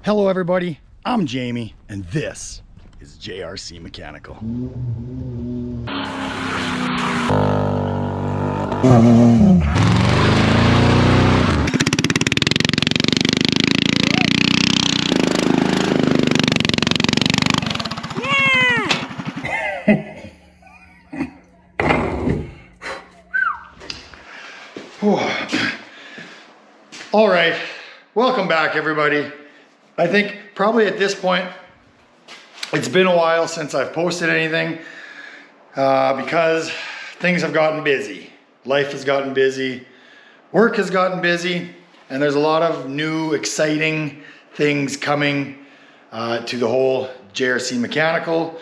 Hello everybody, I'm Jamie and this is JRC Mechanical. All right, welcome back everybody. I think probably at this point, it's been a while since I've posted anything because things have gotten busy. Life has gotten busy, work has gotten busy, and there's a lot of new exciting things coming to the whole JRC Mechanical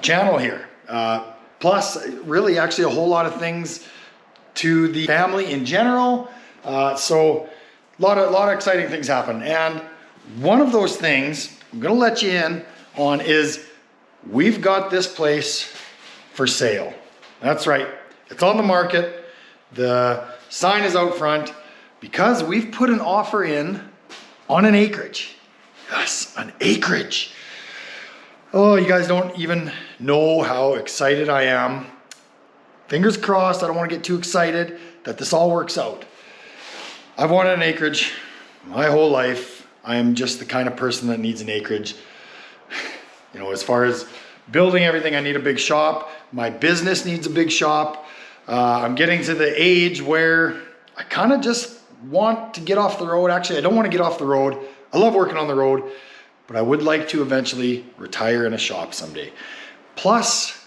channel here. Plus, really actually a whole lot of things to the family in general. So a lot of exciting things happen. And one of those things I'm gonna let you in on is we've got this place for sale. That's right, it's on the market. The sign is out front because we've put an offer in on an acreage. Yes, an acreage. Oh, you guys don't even know how excited I am. Fingers crossed, I don't want to get too excited that this all works out. I've wanted an acreage my whole life. I am just the kind of person that needs an acreage. You know, as far as building everything, I need a big shop. My business needs a big shop. I'm getting to the age where I kind of just want to get off the road. Actually, I don't want to get off the road. I love working on the road, but I would like to eventually retire in a shop someday. Plus,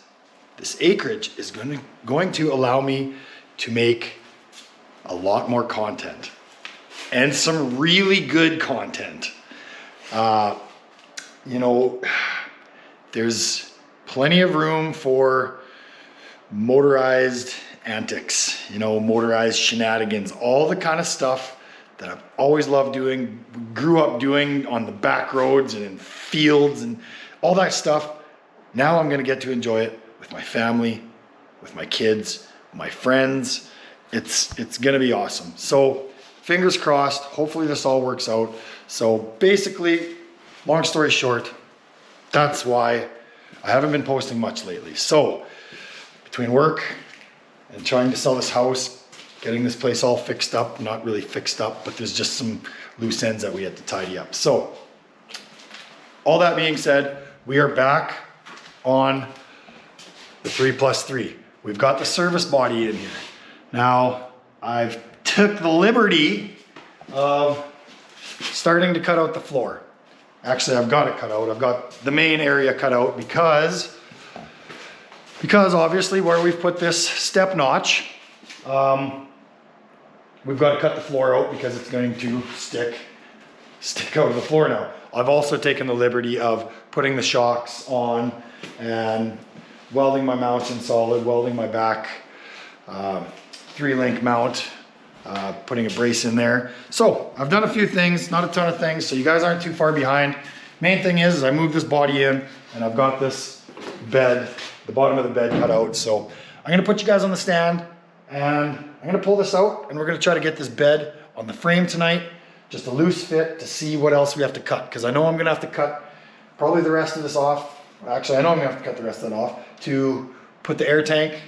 this acreage is going to allow me to make a lot more content and some really good content. You know, there's plenty of room for motorized antics, you know, motorized shenanigans, all the kind of stuff that I've always loved doing, grew up doing on the back roads and in fields and all that stuff. Now I'm gonna get to enjoy it with my family, with my kids, my friends. It's gonna be awesome. So fingers crossed, hopefully this all works out. So basically, long story short, that's why I haven't been posting much lately. So between work and trying to sell this house, getting this place all fixed up, not really fixed up, but there's just some loose ends that we had to tidy up. So all that being said, we are back on the 3+3. We've got the service body in here. Now, I've took the liberty of starting to cut out the floor. Actually, I've got it cut out. I've got the main area cut out because obviously where we've put this step notch, we've got to cut the floor out because it's going to stick out of the floor now. I've also taken the liberty of putting the shocks on and welding my mounts in solid, welding my back 3-link mount, putting a brace in there. So I've done a few things, not a ton of things, so you guys aren't too far behind. Main thing is I moved this body in and I've got this bed, the bottom of the bed cut out. So I'm gonna put you guys on the stand and I'm gonna pull this out and we're gonna try to get this bed on the frame tonight, just a loose fit to see what else we have to cut. Because I know I'm gonna have to cut probably the rest of this off. Actually, I know I'm gonna have to cut the rest of it off to put the air tank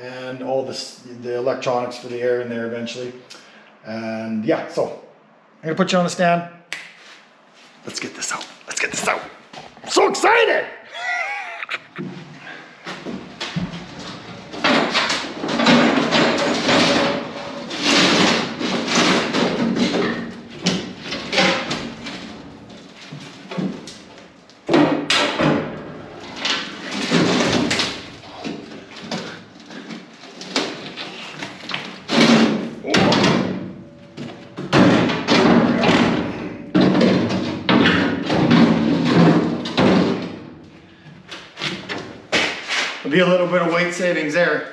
and all this, the electronics for the air in there eventually. And yeah, so I'm gonna put you on the stand. Let's get this out. Let's get this out. I'm so excited! Be a little bit of weight savings there.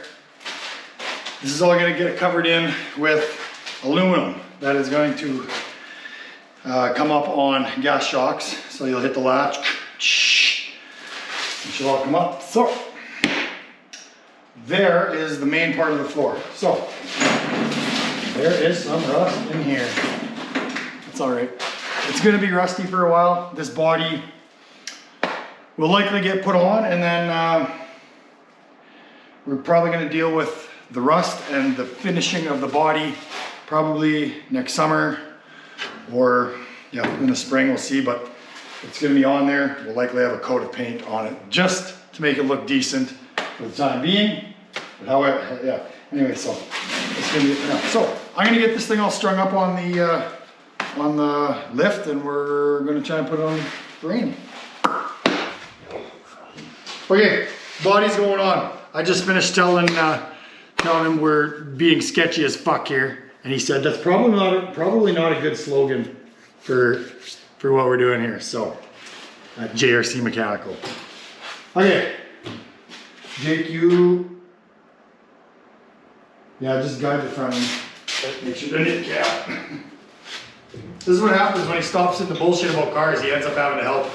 This is all going to get covered in with aluminum that is going to come up on gas shocks. So you'll hit the latch, it should all come up. So there is the main part of the floor. So there is some rust in here. It's all right. It's gonna be rusty for a while. This body will likely get put on, and then we're probably gonna deal with the rust and the finishing of the body probably next summer, or yeah, in the spring, we'll see, but it's gonna be on there. We'll likely have a coat of paint on it just to make it look decent for the time being. But however, yeah, anyway, so it's gonna be, yeah. So I'm gonna get this thing all strung up on the lift, and we're gonna try and put it on frame. Okay, body's going on. I just finished telling him we're being sketchy as fuck here. And he said that's probably not a good slogan for what we're doing here. So JRC Mechanical. Okay, Jake, just guide the front end. Make sure the knit cap. This is what happens when he stops in the bullshit about cars. He ends up having to help.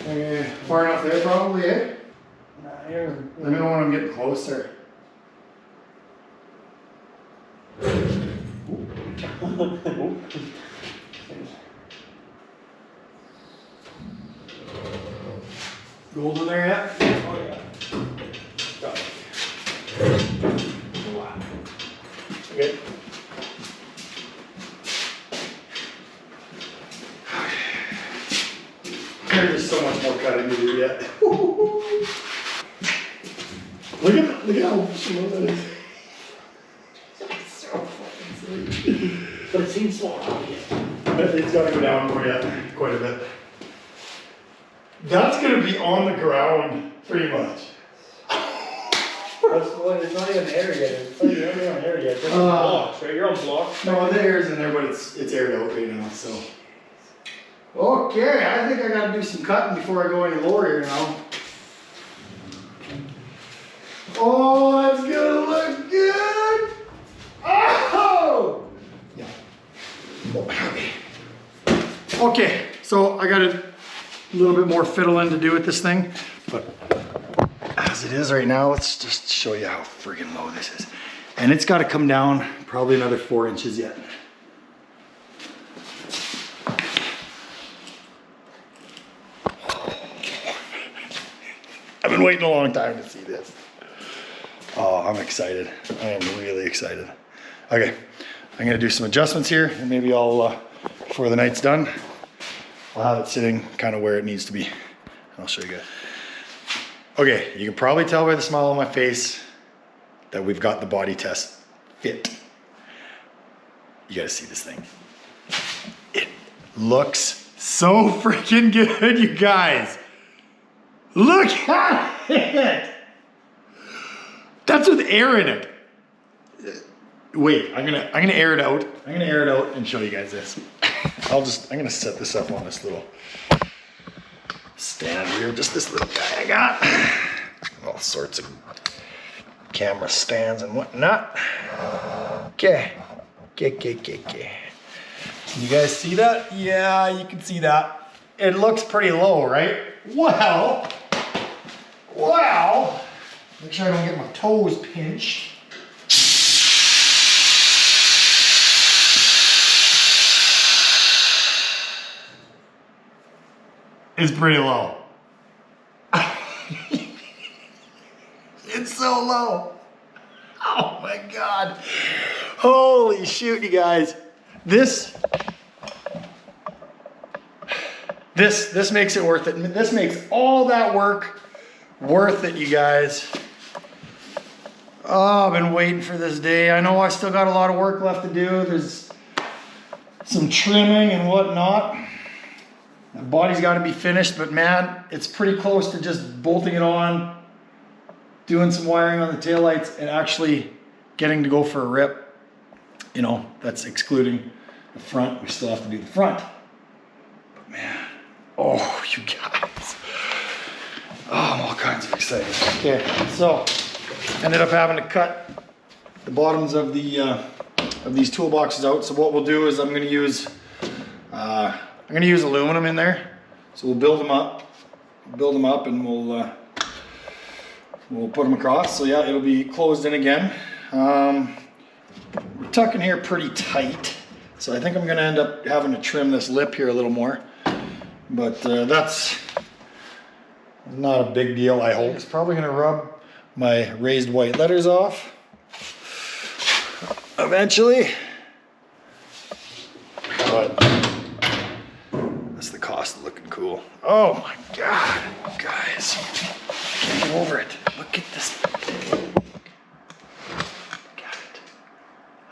Okay, far enough there probably, eh? Let me know when I'm getting closer. Gold in there yet? Oh yeah. Got it. Wow. Okay. There's so much more cutting to do yet. Look at how slow that is. It's so fucking sweet. But it seems slow out yet. It's got to go down more yet, quite a bit. That's going to be on the ground, pretty much. It's not even air yet. It's not even on air yet. It's blocks, right? You're on blocks. No, the air's in there, but it's aired out right now, so. Okay, I think I gotta do some cutting before I go any lower here now. Oh, that's gonna look good! Oh! Yeah. Okay, so I got a little bit more fiddling to do with this thing, but as it is right now, let's just show you how friggin' low this is. And it's gotta come down probably another 4 inches yet. I've been waiting a long time to see this. Oh, I'm excited. I am really excited. Okay, I'm gonna do some adjustments here, and maybe I'll, before the night's done, I'll have it sitting kind of where it needs to be. I'll show you guys. Okay, you can probably tell by the smile on my face that we've got the body test fit. You gotta see this thing. It looks so freaking good, you guys. Look at it! That's with air in it. Wait, I'm gonna air it out. I'm gonna air it out and show you guys this. I'm gonna set this up on this little stand here. Just this little guy I got. All sorts of camera stands and whatnot. Okay. Okay. You guys see that? Yeah, you can see that. It looks pretty low, right? Well, make sure I don't get my toes pinched. It's pretty low. It's so low. Oh my God. Holy shoot, you guys. This makes it worth it. This makes all that work worth it, you guys. Oh, I've been waiting for this day. I know I still got a lot of work left to do. There's some trimming and whatnot. The body's got to be finished, but man, it's pretty close to just bolting it on, doing some wiring on the taillights, and actually getting to go for a rip. You know, that's excluding the front. We still have to do the front. But man, oh, you guys. Oh, I'm all kinds of excited. Okay, so ended up having to cut the bottoms of the of these toolboxes out. So what we'll do is I'm going to use aluminum in there. So we'll build them up, and we'll we'll put them across. So yeah, it'll be closed in again. We're tucking here pretty tight. So I think I'm gonna end up having to trim this lip here a little more. But that's not a big deal, I hope. It's probably gonna rub my raised white letters off eventually. But that's the cost of looking cool. Oh my God, guys. I can't get over it. Look at this. Look at it.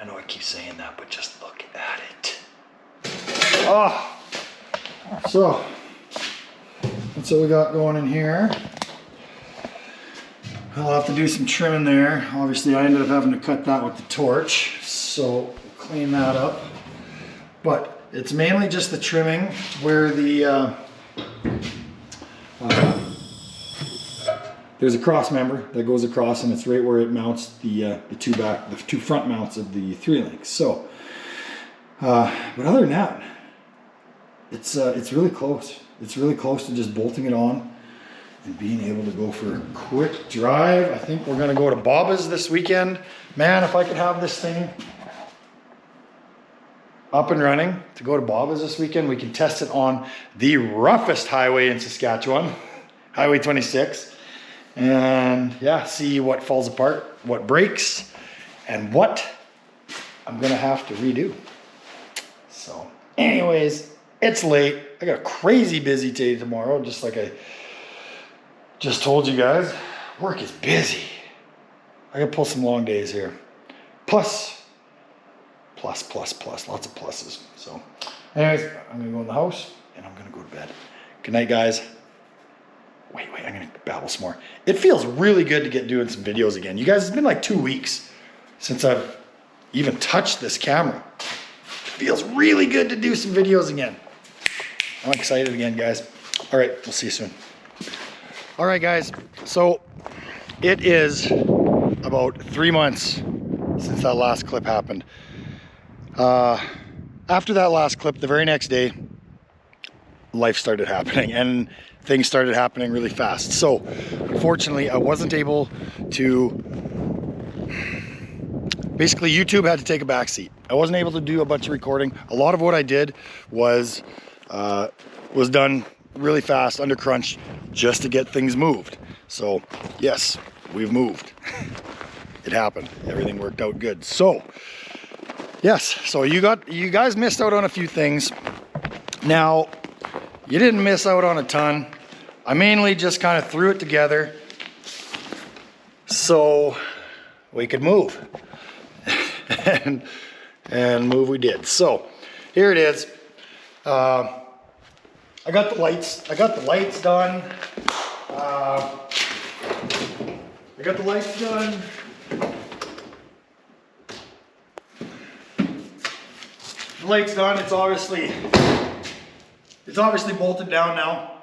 I know I keep saying that, but just look at it. Oh. So, that's what we got going in here. I'll have to do some trimming there. Obviously, I ended up having to cut that with the torch, so we'll clean that up. But it's mainly just the trimming where the there's a cross member that goes across, and it's right where it mounts the two front mounts of the 3-links. So, but other than that, it's really close. It's really close to just bolting it on and being able to go for a quick drive. I think we're gonna go to Baba's this weekend. Man, if I could have this thing up and running to go to Baba's this weekend, we can test it on the roughest highway in Saskatchewan, Highway 26. And yeah, see what falls apart, what breaks, and what I'm gonna have to redo. So anyways, it's late. I got a crazy busy day tomorrow, just like I just told you guys. Work is busy. I gotta pull some long days here. Plus, lots of pluses. So anyways, I'm gonna go in the house and I'm gonna go to bed. Good night, guys. Wait, I'm gonna babble some more. It feels really good to get doing some videos again. You guys, it's been like 2 weeks since I've even touched this camera. It feels really good to do some videos again. I'm excited again, guys. All right, we'll see you soon. All right, guys, so it is about 3 months since that last clip happened. After that last clip, the very next day, life started happening and things started happening really fast. So unfortunately, I wasn't able to, basically YouTube had to take a back seat. I wasn't able to do a bunch of recording. A lot of what I did was done really fast under crunch just to get things moved. So yes, we've moved. It happened. Everything worked out good. So yes, so you guys missed out on a few things. Now, you didn't miss out on a ton. I mainly just kind of threw it together so we could move. and move we did. So here it is. I got the lights done. The light's done. It's obviously bolted down now.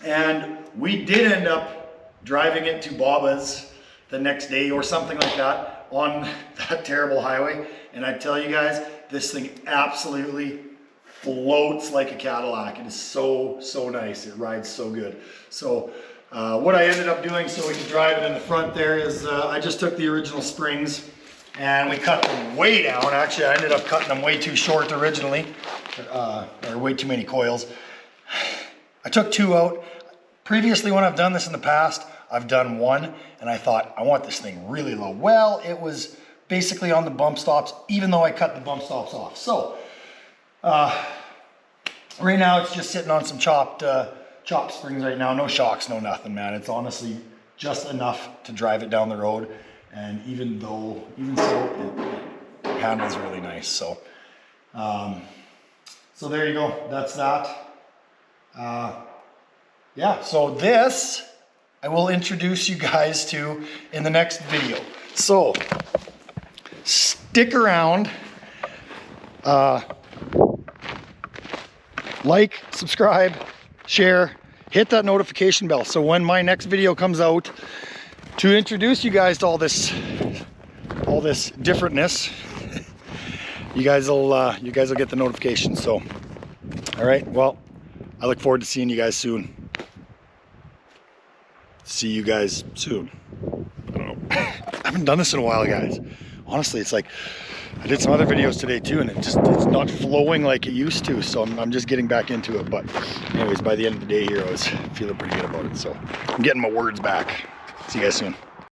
And we did end up driving it to Baba's the next day or something like that on that terrible highway. And I tell you guys, this thing absolutely floats like a Cadillac. It is so nice. It rides so good. So what I ended up doing so we could drive it in the front there is I just took the original springs and we cut them way down. Actually, I ended up cutting them way too short originally, or way too many coils. I took 2 out. Previously, when I've done this in the past, I've done 1, and I thought, I want this thing really low. Well, it was basically on the bump stops, even though I cut the bump stops off. So, right now it's just sitting on some chopped springs right now. No shocks, no nothing, man. It's honestly just enough to drive it down the road. And even so, it handles really nice. So, so there you go. That's that. Yeah, so this I will introduce you guys to in the next video. So stick around, like, subscribe, share, hit that notification bell so when my next video comes out to introduce you guys to all this differentness, you guys will get the notification. So all right, well, I look forward to seeing you guys soon. See you guys soon. haven't done this in a while, guys. Honestly, it's like, I did some other videos today too, and it's not flowing like it used to, so I'm just getting back into it. But anyways, by the end of the day here, I was feeling pretty good about it, so I'm getting my words back. See you guys soon.